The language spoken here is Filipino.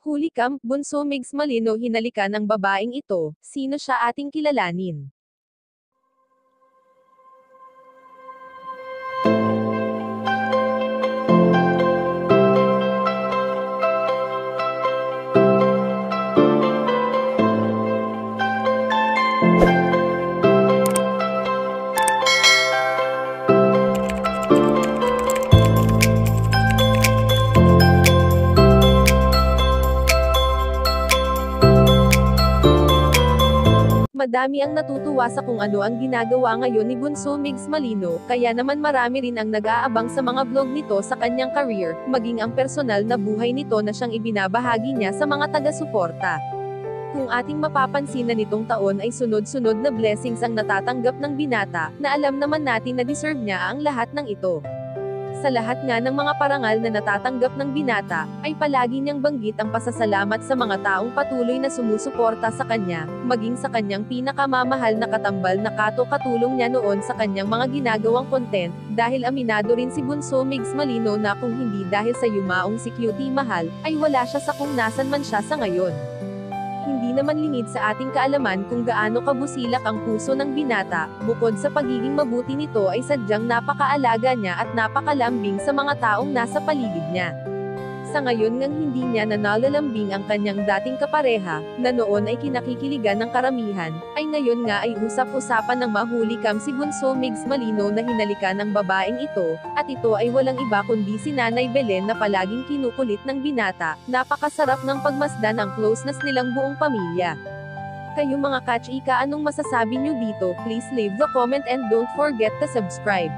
Huli Camp, Bunso Migs Malino hinalikan ng babaeng ito, sino siya ating kilalanin. Madami ang natutuwa sa kung ano ang ginagawa ngayon ni Bunso Migs Malino, kaya naman marami rin ang nag-aabang sa mga vlog nito sa kanyang career, maging ang personal na buhay nito na siyang ibinabahagi niya sa mga taga-suporta. Kung ating mapapansin na nitong taon ay sunod-sunod na blessings ang natatanggap ng binata, na alam naman natin na deserve niya ang lahat ng ito. Sa lahat nga ng mga parangal na natatanggap ng binata, ay palagi niyang banggit ang pasasalamat sa mga taong patuloy na sumusuporta sa kanya, maging sa kanyang pinakamamahal na katambal na katulong niya noon sa kanyang mga ginagawang content, dahil aminado rin si Bunso Migs Malino na kung hindi dahil sa yumaong si Cutie Mahal, ay wala siya sa kung nasan man siya sa ngayon. Hindi naman lingid sa ating kaalaman kung gaano kabusilak ang puso ng binata, bukod sa pagiging mabuti nito ay sadyang napakaalaga niya at napakalambing sa mga taong nasa paligid niya. Sa ngayon ngang hindi niya nalalambing ang kanyang dating kapareha, na noon ay kinakikiligan ng karamihan, ay ngayon nga ay usap-usapan ng mahuli cam si Bunso Migs Malino na hinalikan ng babaeng ito, at ito ay walang iba kundi si Nanay Belen na palaging kinukulit ng binata. Napakasarap ng pagmasdan ang closeness nilang buong pamilya. Kayo mga kachika, anong masasabi nyo dito? Please leave the comment and don't forget to subscribe.